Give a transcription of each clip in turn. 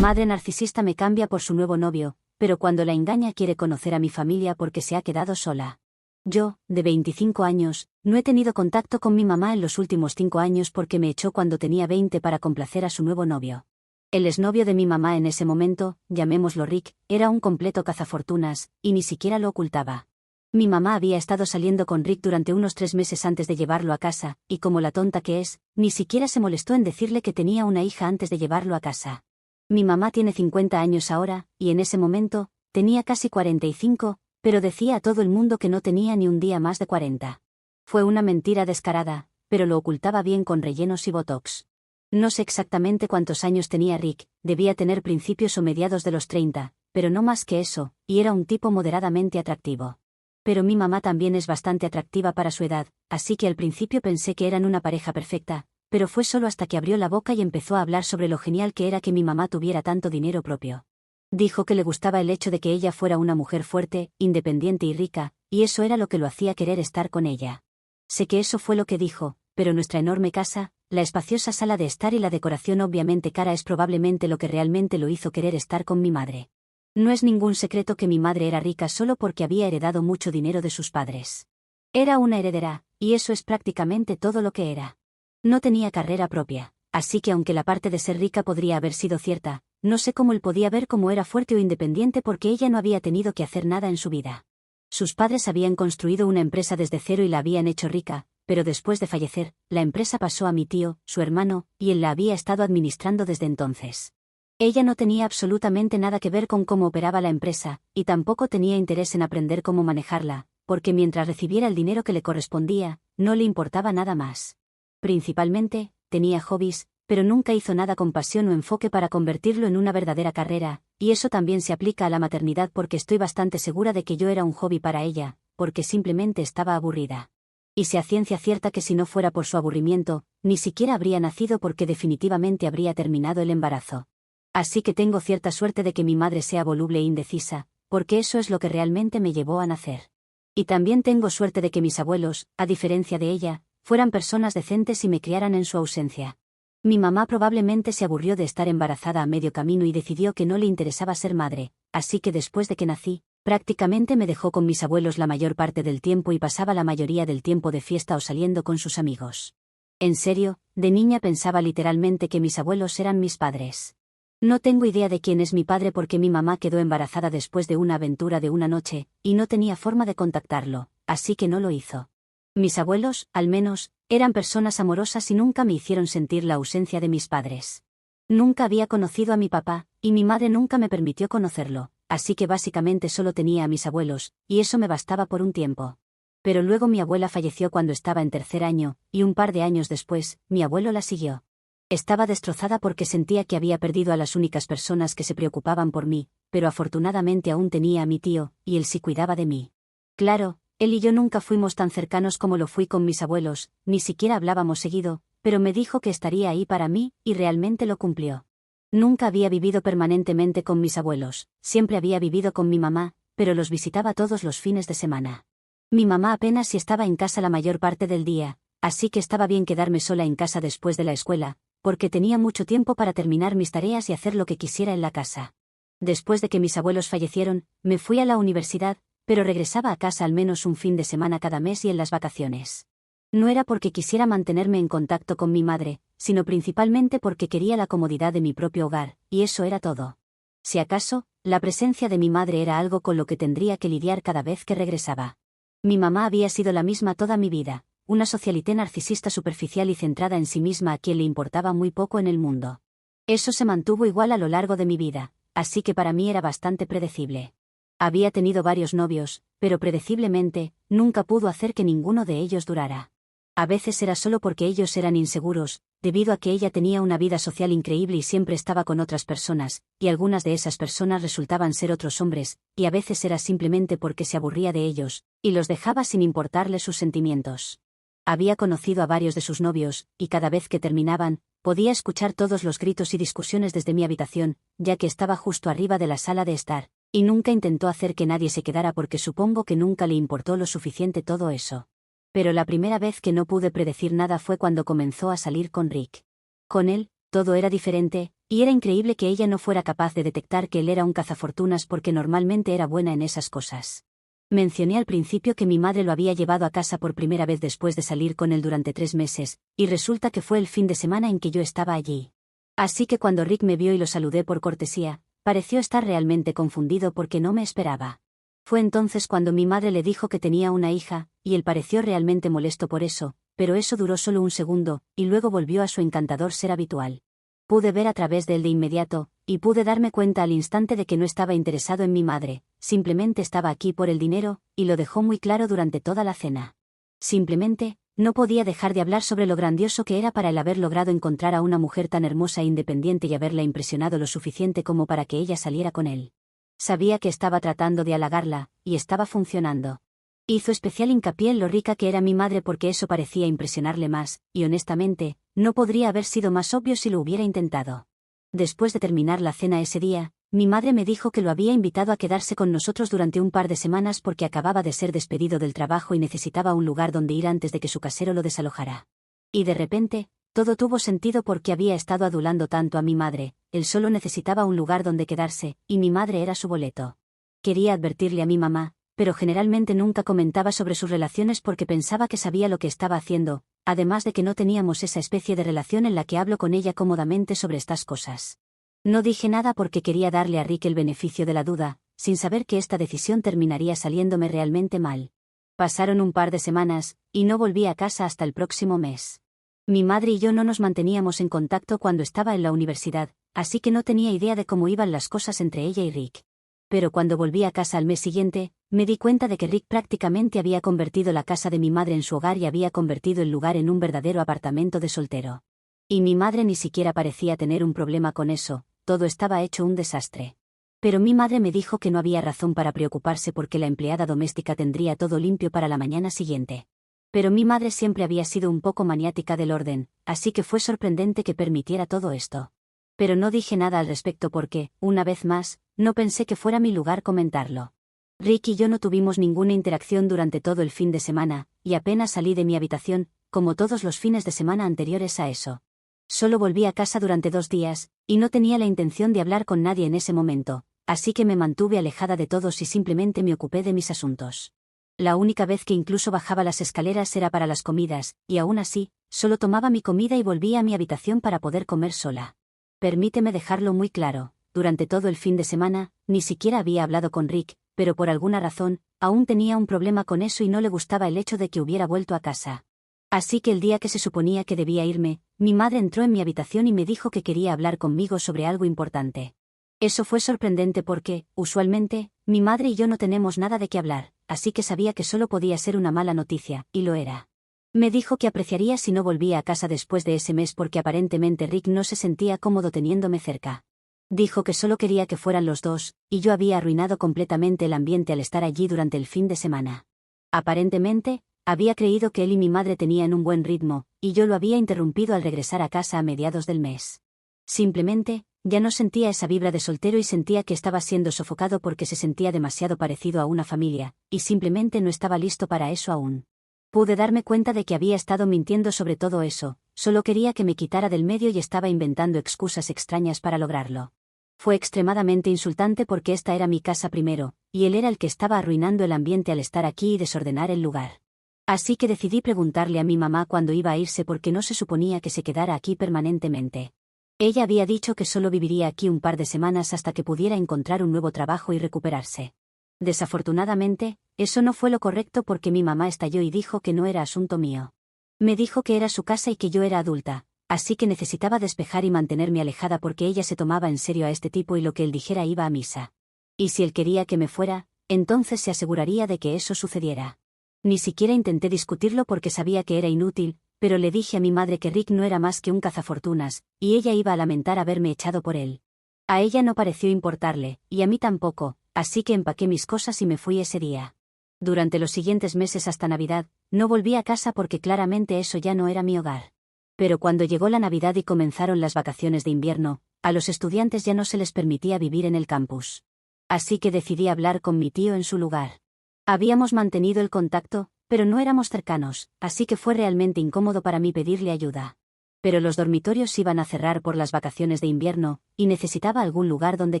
Madre narcisista me cambia por su nuevo novio, pero cuando la engaña quiere conocer a mi familia porque se ha quedado sola. Yo, de 25 años, no he tenido contacto con mi mamá en los últimos 5 años porque me echó cuando tenía 20 para complacer a su nuevo novio. El exnovio de mi mamá en ese momento, llamémoslo Rick, era un completo cazafortunas, y ni siquiera lo ocultaba. Mi mamá había estado saliendo con Rick durante unos 3 meses antes de llevarlo a casa, y como la tonta que es, ni siquiera se molestó en decirle que tenía una hija antes de llevarlo a casa. Mi mamá tiene 50 años ahora, y en ese momento, tenía casi 45, pero decía a todo el mundo que no tenía ni un día más de 40. Fue una mentira descarada, pero lo ocultaba bien con rellenos y botox. No sé exactamente cuántos años tenía Rick, debía tener principios o mediados de los 30, pero no más que eso, y era un tipo moderadamente atractivo. Pero mi mamá también es bastante atractiva para su edad, así que al principio pensé que eran una pareja perfecta, pero fue solo hasta que abrió la boca y empezó a hablar sobre lo genial que era que mi mamá tuviera tanto dinero propio. Dijo que le gustaba el hecho de que ella fuera una mujer fuerte, independiente y rica, y eso era lo que lo hacía querer estar con ella. Sé que eso fue lo que dijo, pero nuestra enorme casa, la espaciosa sala de estar y la decoración obviamente cara es probablemente lo que realmente lo hizo querer estar con mi madre. No es ningún secreto que mi madre era rica solo porque había heredado mucho dinero de sus padres. Era una heredera, y eso es prácticamente todo lo que era. No tenía carrera propia, así que aunque la parte de ser rica podría haber sido cierta, no sé cómo él podía ver cómo era fuerte o independiente porque ella no había tenido que hacer nada en su vida. Sus padres habían construido una empresa desde cero y la habían hecho rica, pero después de fallecer, la empresa pasó a mi tío, su hermano, y él la había estado administrando desde entonces. Ella no tenía absolutamente nada que ver con cómo operaba la empresa, y tampoco tenía interés en aprender cómo manejarla, porque mientras recibiera el dinero que le correspondía, no le importaba nada más. Principalmente, tenía hobbies, pero nunca hizo nada con pasión o enfoque para convertirlo en una verdadera carrera, y eso también se aplica a la maternidad porque estoy bastante segura de que yo era un hobby para ella, porque simplemente estaba aburrida. Y sé a ciencia cierta que si no fuera por su aburrimiento, ni siquiera habría nacido porque definitivamente habría terminado el embarazo. Así que tengo cierta suerte de que mi madre sea voluble e indecisa, porque eso es lo que realmente me llevó a nacer. Y también tengo suerte de que mis abuelos, a diferencia de ella, fueran personas decentes y me criaran en su ausencia. Mi mamá probablemente se aburrió de estar embarazada a medio camino y decidió que no le interesaba ser madre, así que después de que nací, prácticamente me dejó con mis abuelos la mayor parte del tiempo y pasaba la mayoría del tiempo de fiesta o saliendo con sus amigos. En serio, de niña pensaba literalmente que mis abuelos eran mis padres. No tengo idea de quién es mi padre porque mi mamá quedó embarazada después de una aventura de una noche, y no tenía forma de contactarlo, así que no lo hizo. Mis abuelos, al menos, eran personas amorosas y nunca me hicieron sentir la ausencia de mis padres. Nunca había conocido a mi papá, y mi madre nunca me permitió conocerlo, así que básicamente solo tenía a mis abuelos, y eso me bastaba por un tiempo. Pero luego mi abuela falleció cuando estaba en 3er año, y un par de años después, mi abuelo la siguió. Estaba destrozada porque sentía que había perdido a las únicas personas que se preocupaban por mí, pero afortunadamente aún tenía a mi tío, y él sí cuidaba de mí. Claro, él y yo nunca fuimos tan cercanos como lo fui con mis abuelos, ni siquiera hablábamos seguido, pero me dijo que estaría ahí para mí, y realmente lo cumplió. Nunca había vivido permanentemente con mis abuelos, siempre había vivido con mi mamá, pero los visitaba todos los fines de semana. Mi mamá apenas si estaba en casa la mayor parte del día, así que estaba bien quedarme sola en casa después de la escuela, porque tenía mucho tiempo para terminar mis tareas y hacer lo que quisiera en la casa. Después de que mis abuelos fallecieron, me fui a la universidad, pero regresaba a casa al menos un fin de semana cada mes y en las vacaciones. No era porque quisiera mantenerme en contacto con mi madre, sino principalmente porque quería la comodidad de mi propio hogar, y eso era todo. Si acaso, la presencia de mi madre era algo con lo que tendría que lidiar cada vez que regresaba. Mi mamá había sido la misma toda mi vida, una socialité narcisista superficial y centrada en sí misma a quien le importaba muy poco en el mundo. Eso se mantuvo igual a lo largo de mi vida, así que para mí era bastante predecible. Había tenido varios novios, pero predeciblemente, nunca pudo hacer que ninguno de ellos durara. A veces era solo porque ellos eran inseguros, debido a que ella tenía una vida social increíble y siempre estaba con otras personas, y algunas de esas personas resultaban ser otros hombres, y a veces era simplemente porque se aburría de ellos, y los dejaba sin importarle sus sentimientos. Había conocido a varios de sus novios, y cada vez que terminaban, podía escuchar todos los gritos y discusiones desde mi habitación, ya que estaba justo arriba de la sala de estar, y nunca intentó hacer que nadie se quedara porque supongo que nunca le importó lo suficiente todo eso. Pero la primera vez que no pude predecir nada fue cuando comenzó a salir con Rick. Con él, todo era diferente, Y era increíble que ella no fuera capaz de detectar que él era un cazafortunas porque normalmente era buena en esas cosas. Mencioné al principio que mi madre lo había llevado a casa por primera vez después de salir con él durante 3 meses, y resulta que fue el fin de semana en que yo estaba allí. Así que cuando Rick me vio y lo saludé por cortesía, pareció estar realmente confundido porque no me esperaba. Fue entonces cuando mi madre le dijo que tenía una hija, y él pareció realmente molesto por eso, pero eso duró solo un segundo, y luego volvió a su encantador ser habitual. Pude ver a través de él de inmediato, y pude darme cuenta al instante de que no estaba interesado en mi madre, simplemente estaba aquí por el dinero, y lo dejó muy claro durante toda la cena. Simplemente, no podía dejar de hablar sobre lo grandioso que era para él haber logrado encontrar a una mujer tan hermosa e independiente y haberla impresionado lo suficiente como para que ella saliera con él. Sabía que estaba tratando de halagarla, y estaba funcionando. Hizo especial hincapié en lo rica que era mi madre porque eso parecía impresionarle más, y honestamente, no podría haber sido más obvio si lo hubiera intentado. Después de terminar la cena ese día, mi madre me dijo que lo había invitado a quedarse con nosotros durante un par de semanas porque acababa de ser despedido del trabajo y necesitaba un lugar donde ir antes de que su casero lo desalojara. Y de repente, todo tuvo sentido porque había estado adulando tanto a mi madre, él solo necesitaba un lugar donde quedarse, y mi madre era su boleto. Quería advertirle a mi mamá, pero generalmente nunca comentaba sobre sus relaciones porque pensaba que sabía lo que estaba haciendo, además de que no teníamos esa especie de relación en la que hablo con ella cómodamente sobre estas cosas. No dije nada porque quería darle a Rick el beneficio de la duda, sin saber que esta decisión terminaría saliéndome realmente mal. Pasaron un par de semanas, y no volví a casa hasta el próximo mes. Mi madre y yo no nos manteníamos en contacto cuando estaba en la universidad, así que no tenía idea de cómo iban las cosas entre ella y Rick. Pero cuando volví a casa al mes siguiente, me di cuenta de que Rick prácticamente había convertido la casa de mi madre en su hogar y había convertido el lugar en un verdadero apartamento de soltero. Y mi madre ni siquiera parecía tener un problema con eso, todo estaba hecho un desastre. Pero mi madre me dijo que no había razón para preocuparse porque la empleada doméstica tendría todo limpio para la mañana siguiente. Pero mi madre siempre había sido un poco maniática del orden, así que fue sorprendente que permitiera todo esto. Pero no dije nada al respecto porque, una vez más, no pensé que fuera mi lugar comentarlo. Rick y yo no tuvimos ninguna interacción durante todo el fin de semana, y apenas salí de mi habitación, como todos los fines de semana anteriores a eso. Solo volví a casa durante 2 días, y no tenía la intención de hablar con nadie en ese momento, así que me mantuve alejada de todos y simplemente me ocupé de mis asuntos. La única vez que incluso bajaba las escaleras era para las comidas, y aún así, solo tomaba mi comida y volvía a mi habitación para poder comer sola. Permíteme dejarlo muy claro, durante todo el fin de semana, ni siquiera había hablado con Rick, pero por alguna razón, aún tenía un problema con eso y no le gustaba el hecho de que hubiera vuelto a casa. Así que el día que se suponía que debía irme, mi madre entró en mi habitación y me dijo que quería hablar conmigo sobre algo importante. Eso fue sorprendente porque, usualmente, mi madre y yo no tenemos nada de qué hablar, así que sabía que solo podía ser una mala noticia, y lo era. Me dijo que apreciaría si no volvía a casa después de ese mes porque aparentemente Rick no se sentía cómodo teniéndome cerca. Dijo que solo quería que fueran los dos, y yo había arruinado completamente el ambiente al estar allí durante el fin de semana. Aparentemente, había creído que él y mi madre tenían un buen ritmo, y yo lo había interrumpido al regresar a casa a mediados del mes. Simplemente, ya no sentía esa vibra de soltero y sentía que estaba siendo sofocado porque se sentía demasiado parecido a una familia, y simplemente no estaba listo para eso aún. Pude darme cuenta de que había estado mintiendo sobre todo eso, solo quería que me quitara del medio y estaba inventando excusas extrañas para lograrlo. Fue extremadamente insultante porque esta era mi casa primero, y él era el que estaba arruinando el ambiente al estar aquí y desordenar el lugar. Así que decidí preguntarle a mi mamá cuándo iba a irse porque no se suponía que se quedara aquí permanentemente. Ella había dicho que solo viviría aquí un par de semanas hasta que pudiera encontrar un nuevo trabajo y recuperarse. Desafortunadamente, eso no fue lo correcto porque mi mamá estalló y dijo que no era asunto mío. Me dijo que era su casa y que yo era adulta, así que necesitaba despejar y mantenerme alejada porque ella se tomaba en serio a este tipo y lo que él dijera iba a misa. Y si él quería que me fuera, entonces se aseguraría de que eso sucediera. Ni siquiera intenté discutirlo porque sabía que era inútil, pero le dije a mi madre que Rick no era más que un cazafortunas, y ella iba a lamentar haberme echado por él. A ella no pareció importarle, y a mí tampoco, así que empaqué mis cosas y me fui ese día. Durante los siguientes meses hasta Navidad, no volví a casa porque claramente eso ya no era mi hogar. Pero cuando llegó la Navidad y comenzaron las vacaciones de invierno, a los estudiantes ya no se les permitía vivir en el campus. Así que decidí hablar con mi tío en su lugar. Habíamos mantenido el contacto, pero no éramos cercanos, así que fue realmente incómodo para mí pedirle ayuda. Pero los dormitorios iban a cerrar por las vacaciones de invierno, y necesitaba algún lugar donde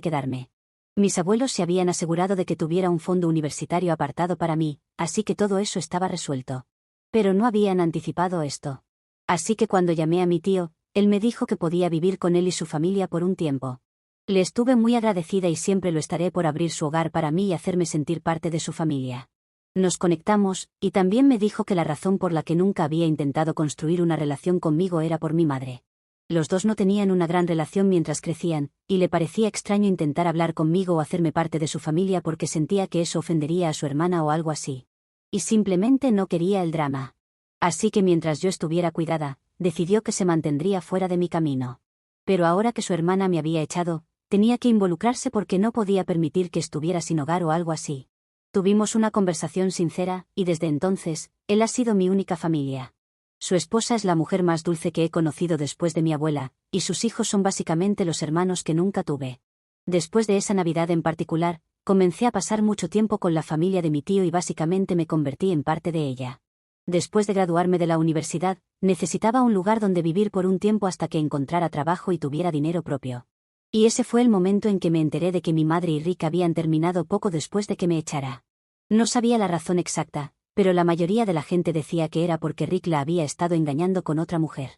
quedarme. Mis abuelos se habían asegurado de que tuviera un fondo universitario apartado para mí, así que todo eso estaba resuelto. Pero no habían anticipado esto. Así que cuando llamé a mi tío, él me dijo que podía vivir con él y su familia por un tiempo. Le estuve muy agradecida y siempre lo estaré por abrir su hogar para mí y hacerme sentir parte de su familia. Nos conectamos, y también me dijo que la razón por la que nunca había intentado construir una relación conmigo era por mi madre. Los dos no tenían una gran relación mientras crecían, y le parecía extraño intentar hablar conmigo o hacerme parte de su familia porque sentía que eso ofendería a su hermana o algo así. Y simplemente no quería el drama. Así que mientras yo estuviera cuidada, decidió que se mantendría fuera de mi camino. Pero ahora que su hermana me había echado, tenía que involucrarse porque no podía permitir que estuviera sin hogar o algo así. Tuvimos una conversación sincera, y desde entonces, él ha sido mi única familia. Su esposa es la mujer más dulce que he conocido después de mi abuela, y sus hijos son básicamente los hermanos que nunca tuve. Después de esa Navidad en particular, comencé a pasar mucho tiempo con la familia de mi tío y básicamente me convertí en parte de ella. Después de graduarme de la universidad, necesitaba un lugar donde vivir por un tiempo hasta que encontrara trabajo y tuviera dinero propio. Y ese fue el momento en que me enteré de que mi madre y Rick habían terminado poco después de que me echara. No sabía la razón exacta, pero la mayoría de la gente decía que era porque Rick la había estado engañando con otra mujer.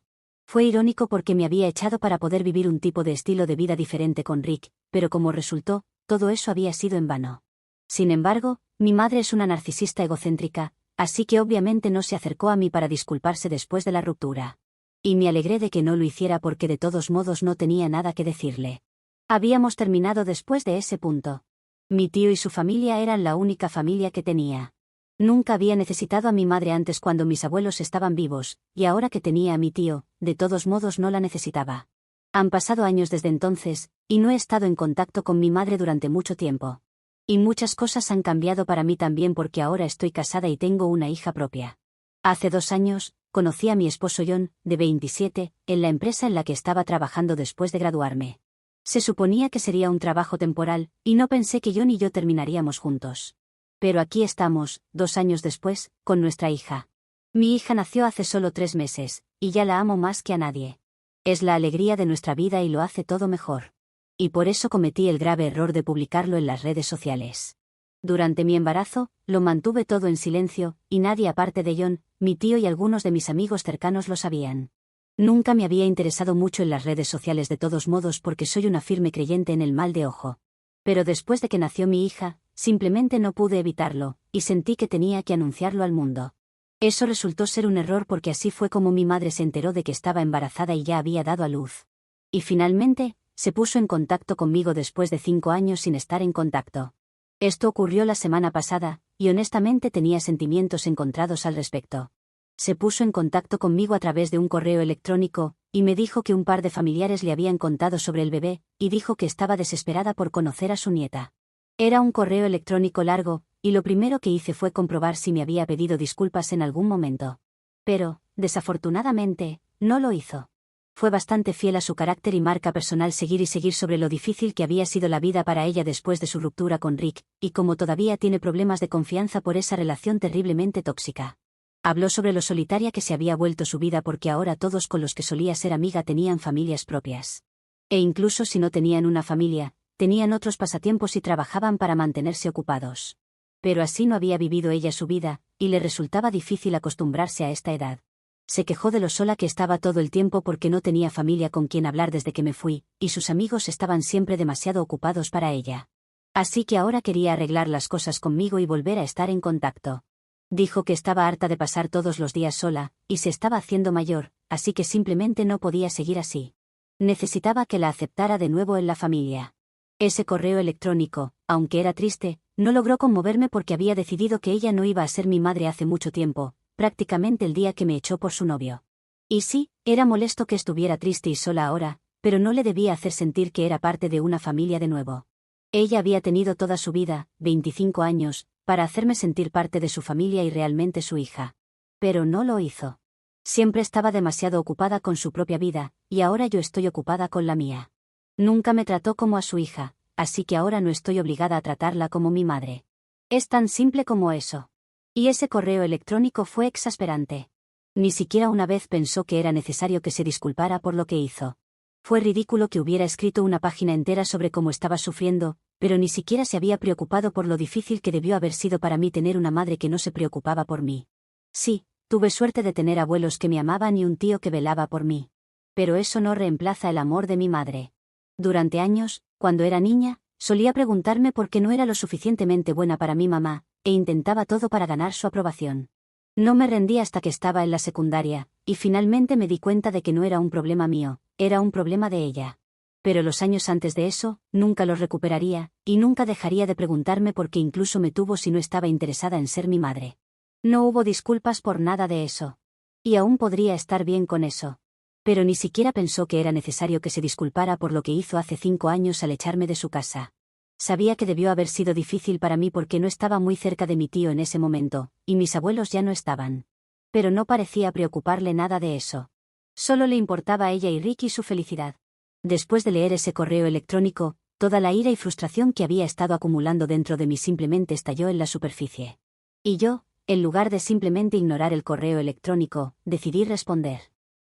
Fue irónico porque me había echado para poder vivir un tipo de estilo de vida diferente con Rick, pero como resultó, todo eso había sido en vano. Sin embargo, mi madre es una narcisista egocéntrica, así que obviamente no se acercó a mí para disculparse después de la ruptura. Y me alegré de que no lo hiciera porque de todos modos no tenía nada que decirle. Habíamos terminado después de ese punto. Mi tío y su familia eran la única familia que tenía. Nunca había necesitado a mi madre antes cuando mis abuelos estaban vivos, y ahora que tenía a mi tío, de todos modos no la necesitaba. Han pasado años desde entonces, y no he estado en contacto con mi madre durante mucho tiempo. Y muchas cosas han cambiado para mí también porque ahora estoy casada y tengo una hija propia. Hace 2 años, conocí a mi esposo John, de 27, en la empresa en la que estaba trabajando después de graduarme. Se suponía que sería un trabajo temporal, y no pensé que John y yo terminaríamos juntos. Pero aquí estamos, 2 años después, con nuestra hija. Mi hija nació hace solo 3 meses, y ya la amo más que a nadie. Es la alegría de nuestra vida y lo hace todo mejor. Y por eso cometí el grave error de publicarlo en las redes sociales. Durante mi embarazo, lo mantuve todo en silencio, y nadie aparte de John, mi tío y algunos de mis amigos cercanos lo sabían. Nunca me había interesado mucho en las redes sociales de todos modos porque soy una firme creyente en el mal de ojo. Pero después de que nació mi hija, simplemente no pude evitarlo, y sentí que tenía que anunciarlo al mundo. Eso resultó ser un error porque así fue como mi madre se enteró de que estaba embarazada y ya había dado a luz. Y finalmente, se puso en contacto conmigo después de 5 años sin estar en contacto. Esto ocurrió la semana pasada, y honestamente tenía sentimientos encontrados al respecto. Se puso en contacto conmigo a través de un correo electrónico, y me dijo que un par de familiares le habían contado sobre el bebé, y dijo que estaba desesperada por conocer a su nieta. Era un correo electrónico largo, y lo primero que hice fue comprobar si me había pedido disculpas en algún momento. Pero, desafortunadamente, no lo hizo. Fue bastante fiel a su carácter y marca personal seguir sobre lo difícil que había sido la vida para ella después de su ruptura con Rick, y como todavía tiene problemas de confianza por esa relación terriblemente tóxica. Habló sobre lo solitaria que se había vuelto su vida porque ahora todos con los que solía ser amiga tenían familias propias. E incluso si no tenían una familia, tenían otros pasatiempos y trabajaban para mantenerse ocupados. Pero así no había vivido ella su vida, y le resultaba difícil acostumbrarse a esta edad. Se quejó de lo sola que estaba todo el tiempo porque no tenía familia con quien hablar desde que me fui, y sus amigos estaban siempre demasiado ocupados para ella. Así que ahora quería arreglar las cosas conmigo y volver a estar en contacto. Dijo que estaba harta de pasar todos los días sola, y se estaba haciendo mayor, así que simplemente no podía seguir así. Necesitaba que la aceptara de nuevo en la familia. Ese correo electrónico, aunque era triste, no logró conmoverme porque había decidido que ella no iba a ser mi madre hace mucho tiempo, prácticamente el día que me echó por su novio. Y sí, era molesto que estuviera triste y sola ahora, pero no le debía hacer sentir que era parte de una familia de nuevo. Ella había tenido toda su vida, 25 años, para hacerme sentir parte de su familia y realmente su hija. Pero no lo hizo. Siempre estaba demasiado ocupada con su propia vida, y ahora yo estoy ocupada con la mía. Nunca me trató como a su hija, así que ahora no estoy obligada a tratarla como mi madre. Es tan simple como eso. Y ese correo electrónico fue exasperante. Ni siquiera una vez pensó que era necesario que se disculpara por lo que hizo. Fue ridículo que hubiera escrito una página entera sobre cómo estaba sufriendo, pero ni siquiera se había preocupado por lo difícil que debió haber sido para mí tener una madre que no se preocupaba por mí. Sí, tuve suerte de tener abuelos que me amaban y un tío que velaba por mí. Pero eso no reemplaza el amor de mi madre. Durante años, cuando era niña, solía preguntarme por qué no era lo suficientemente buena para mi mamá, e intentaba todo para ganar su aprobación. No me rendí hasta que estaba en la secundaria, y finalmente me di cuenta de que no era un problema mío, era un problema de ella. Pero los años antes de eso, nunca los recuperaría, y nunca dejaría de preguntarme por qué incluso me tuvo si no estaba interesada en ser mi madre. No hubo disculpas por nada de eso. Y aún podría estar bien con eso. Pero ni siquiera pensó que era necesario que se disculpara por lo que hizo hace 5 años al echarme de su casa. Sabía que debió haber sido difícil para mí porque no estaba muy cerca de mi tío en ese momento, y mis abuelos ya no estaban. Pero no parecía preocuparle nada de eso. Solo le importaba a ella y Ricky su felicidad. Después de leer ese correo electrónico, toda la ira y frustración que había estado acumulando dentro de mí simplemente estalló en la superficie. Y yo, en lugar de simplemente ignorar el correo electrónico, decidí responder.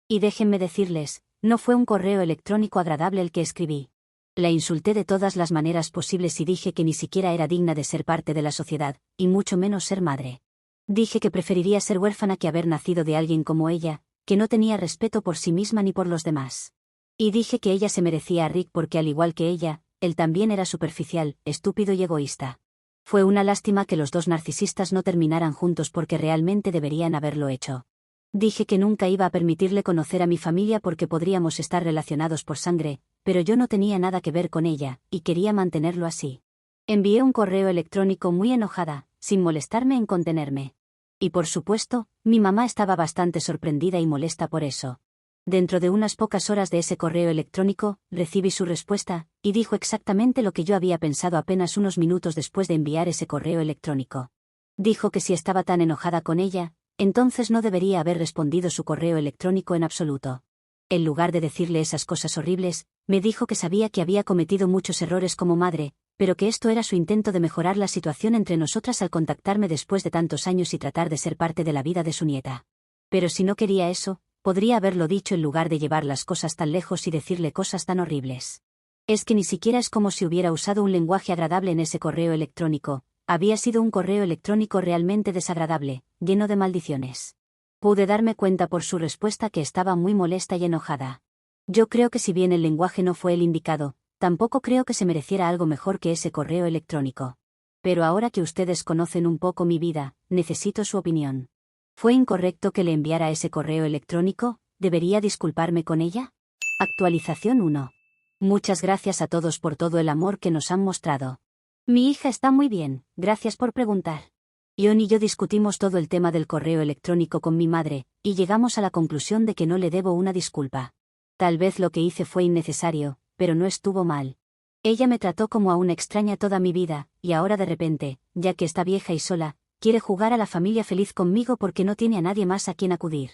Y déjenme decirles, no fue un correo electrónico agradable el que escribí. La insulté de todas las maneras posibles y dije que ni siquiera era digna de ser parte de la sociedad, y mucho menos ser madre. Dije que preferiría ser huérfana que haber nacido de alguien como ella, que no tenía respeto por sí misma ni por los demás. Y dije que ella se merecía a Rick porque al igual que ella, él también era superficial, estúpido y egoísta. Fue una lástima que los dos narcisistas no terminaran juntos porque realmente deberían haberlo hecho. Dije que nunca iba a permitirle conocer a mi familia porque podríamos estar relacionados por sangre, pero yo no tenía nada que ver con ella, y quería mantenerlo así. Envié un correo electrónico muy enojada, sin molestarme en contenerme. Y por supuesto, mi mamá estaba bastante sorprendida y molesta por eso. Dentro de unas pocas horas de ese correo electrónico, recibí su respuesta, y dijo exactamente lo que yo había pensado apenas unos minutos después de enviar ese correo electrónico. Dijo que si estaba tan enojada con ella, entonces no debería haber respondido su correo electrónico en absoluto. En lugar de decirle esas cosas horribles, me dijo que sabía que había cometido muchos errores como madre, pero que esto era su intento de mejorar la situación entre nosotras al contactarme después de tantos años y tratar de ser parte de la vida de su nieta. Pero si no quería eso, podría haberlo dicho en lugar de llevar las cosas tan lejos y decirle cosas tan horribles. Es que ni siquiera es como si hubiera usado un lenguaje agradable en ese correo electrónico, había sido un correo electrónico realmente desagradable, lleno de maldiciones. Pude darme cuenta por su respuesta que estaba muy molesta y enojada. Yo creo que si bien el lenguaje no fue el indicado, tampoco creo que se mereciera algo mejor que ese correo electrónico. Pero ahora que ustedes conocen un poco mi vida, necesito su opinión. ¿Fue incorrecto que le enviara ese correo electrónico? ¿Debería disculparme con ella? Actualización 1. Muchas gracias a todos por todo el amor que nos han mostrado. Mi hija está muy bien, gracias por preguntar. Ion y yo discutimos todo el tema del correo electrónico con mi madre, y llegamos a la conclusión de que no le debo una disculpa. Tal vez lo que hice fue innecesario, pero no estuvo mal. Ella me trató como a una extraña toda mi vida, y ahora de repente, ya que está vieja y sola, quiere jugar a la familia feliz conmigo porque no tiene a nadie más a quien acudir.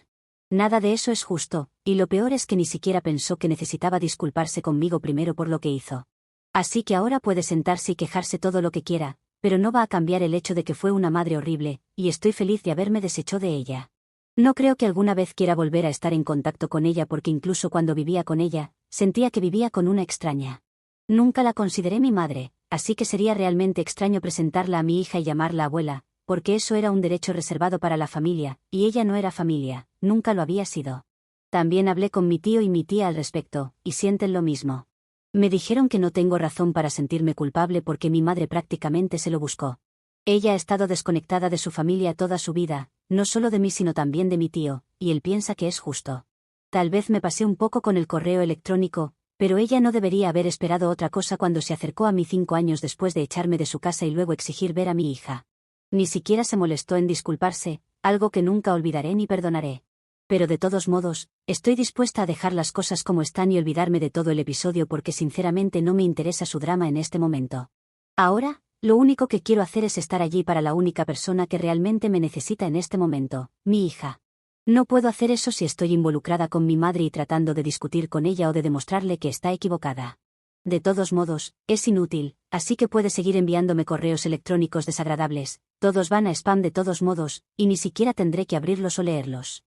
Nada de eso es justo, y lo peor es que ni siquiera pensó que necesitaba disculparse conmigo primero por lo que hizo. Así que ahora puede sentarse y quejarse todo lo que quiera, pero no va a cambiar el hecho de que fue una madre horrible, y estoy feliz de haberme deshecho de ella. No creo que alguna vez quiera volver a estar en contacto con ella porque incluso cuando vivía con ella, sentía que vivía con una extraña. Nunca la consideré mi madre, así que sería realmente extraño presentarla a mi hija y llamarla abuela, porque eso era un derecho reservado para la familia, y ella no era familia, nunca lo había sido. También hablé con mi tío y mi tía al respecto, y sienten lo mismo. Me dijeron que no tengo razón para sentirme culpable porque mi madre prácticamente se lo buscó. Ella ha estado desconectada de su familia toda su vida, no solo de mí sino también de mi tío, y él piensa que es justo. Tal vez me pasé un poco con el correo electrónico, pero ella no debería haber esperado otra cosa cuando se acercó a mí 5 años después de echarme de su casa y luego exigir ver a mi hija. Ni siquiera se molestó en disculparse, algo que nunca olvidaré ni perdonaré. Pero de todos modos, estoy dispuesta a dejar las cosas como están y olvidarme de todo el episodio porque sinceramente no me interesa su drama en este momento. Ahora, lo único que quiero hacer es estar allí para la única persona que realmente me necesita en este momento, mi hija. No puedo hacer eso si estoy involucrada con mi madre y tratando de discutir con ella o de demostrarle que está equivocada. De todos modos, es inútil, así que puede seguir enviándome correos electrónicos desagradables, todos van a spam de todos modos, y ni siquiera tendré que abrirlos o leerlos.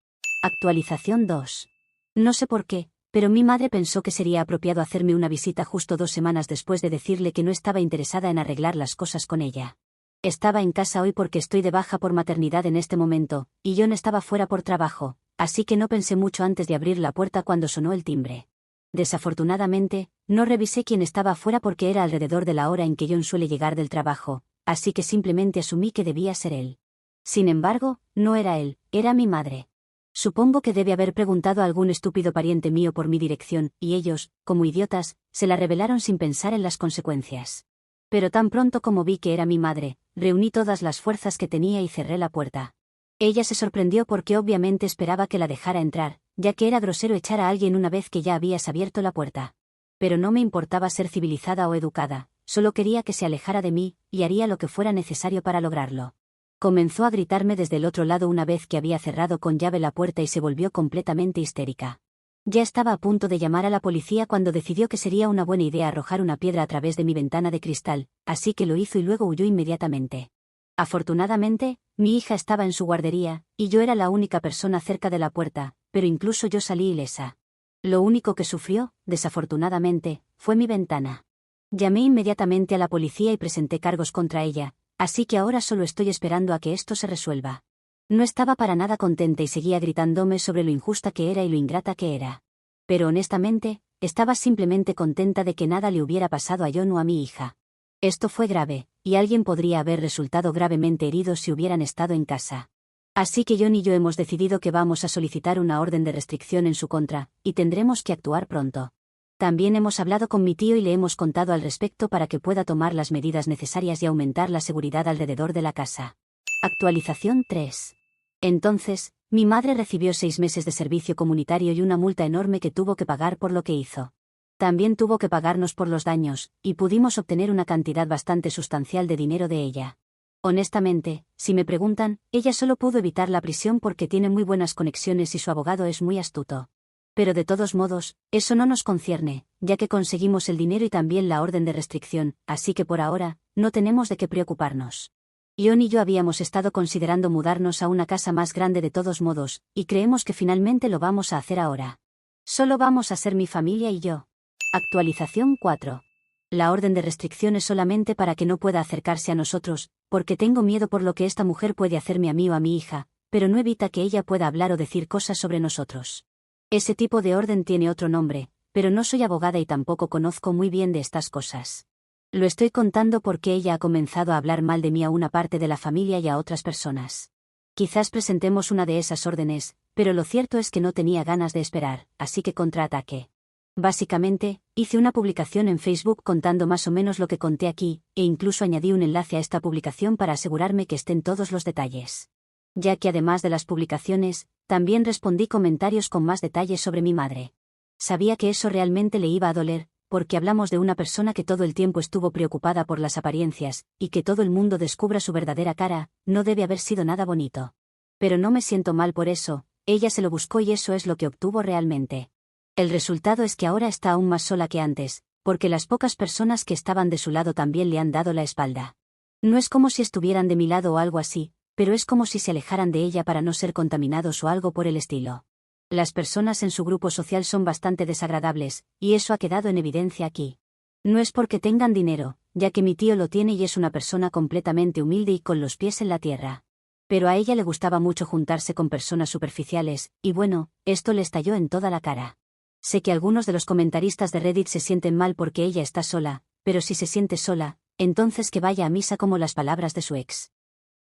Actualización 2. No sé por qué, pero mi madre pensó que sería apropiado hacerme una visita justo 2 semanas después de decirle que no estaba interesada en arreglar las cosas con ella. Estaba en casa hoy porque estoy de baja por maternidad en este momento, y John estaba fuera por trabajo, así que no pensé mucho antes de abrir la puerta cuando sonó el timbre. Desafortunadamente, no revisé quién estaba afuera porque era alrededor de la hora en que John suele llegar del trabajo, así que simplemente asumí que debía ser él. Sin embargo, no era él, era mi madre. Supongo que debe haber preguntado a algún estúpido pariente mío por mi dirección, y ellos, como idiotas, se la revelaron sin pensar en las consecuencias. Pero tan pronto como vi que era mi madre, reuní todas las fuerzas que tenía y cerré la puerta. Ella se sorprendió porque obviamente esperaba que la dejara entrar, ya que era grosero echar a alguien una vez que ya habías abierto la puerta. Pero no me importaba ser civilizada o educada, solo quería que se alejara de mí, y haría lo que fuera necesario para lograrlo. Comenzó a gritarme desde el otro lado una vez que había cerrado con llave la puerta y se volvió completamente histérica. Ya estaba a punto de llamar a la policía cuando decidió que sería una buena idea arrojar una piedra a través de mi ventana de cristal, así que lo hizo y luego huyó inmediatamente. Afortunadamente, mi hija estaba en su guardería, y yo era la única persona cerca de la puerta, pero incluso yo salí ilesa. Lo único que sufrió, desafortunadamente, fue mi ventana. Llamé inmediatamente a la policía y presenté cargos contra ella, así que ahora solo estoy esperando a que esto se resuelva. No estaba para nada contenta y seguía gritándome sobre lo injusta que era y lo ingrata que era. Pero honestamente, estaba simplemente contenta de que nada le hubiera pasado a John o a mi hija. Esto fue grave, y alguien podría haber resultado gravemente herido si hubieran estado en casa. Así que John y yo hemos decidido que vamos a solicitar una orden de restricción en su contra, y tendremos que actuar pronto. También hemos hablado con mi tío y le hemos contado al respecto para que pueda tomar las medidas necesarias y aumentar la seguridad alrededor de la casa. Actualización 3. Entonces, mi madre recibió 6 meses de servicio comunitario y una multa enorme que tuvo que pagar por lo que hizo. También tuvo que pagarnos por los daños, y pudimos obtener una cantidad bastante sustancial de dinero de ella. Honestamente, si me preguntan, ella solo pudo evitar la prisión porque tiene muy buenas conexiones y su abogado es muy astuto. Pero de todos modos, eso no nos concierne, ya que conseguimos el dinero y también la orden de restricción, así que por ahora, no tenemos de qué preocuparnos. John y yo habíamos estado considerando mudarnos a una casa más grande de todos modos, y creemos que finalmente lo vamos a hacer ahora. Solo vamos a ser mi familia y yo. Actualización 4. La orden de restricción es solamente para que no pueda acercarse a nosotros, porque tengo miedo por lo que esta mujer puede hacerme a mí o a mi hija, pero no evita que ella pueda hablar o decir cosas sobre nosotros. Ese tipo de orden tiene otro nombre, pero no soy abogada y tampoco conozco muy bien de estas cosas. Lo estoy contando porque ella ha comenzado a hablar mal de mí a una parte de la familia y a otras personas. Quizás presentemos una de esas órdenes, pero lo cierto es que no tenía ganas de esperar, así que contraataqué. Básicamente, hice una publicación en Facebook contando más o menos lo que conté aquí, e incluso añadí un enlace a esta publicación para asegurarme que estén todos los detalles. Ya que además de las publicaciones, también respondí comentarios con más detalles sobre mi madre. Sabía que eso realmente le iba a doler, porque hablamos de una persona que todo el tiempo estuvo preocupada por las apariencias, y que todo el mundo descubra su verdadera cara, no debe haber sido nada bonito. Pero no me siento mal por eso, ella se lo buscó y eso es lo que obtuvo realmente. El resultado es que ahora está aún más sola que antes, porque las pocas personas que estaban de su lado también le han dado la espalda. No es como si estuvieran de mi lado o algo así, pero es como si se alejaran de ella para no ser contaminados o algo por el estilo. Las personas en su grupo social son bastante desagradables, y eso ha quedado en evidencia aquí. No es porque tengan dinero, ya que mi tío lo tiene y es una persona completamente humilde y con los pies en la tierra. Pero a ella le gustaba mucho juntarse con personas superficiales, y bueno, esto le estalló en toda la cara. Sé que algunos de los comentaristas de Reddit se sienten mal porque ella está sola, pero si se siente sola, entonces que vaya a misa como las palabras de su ex.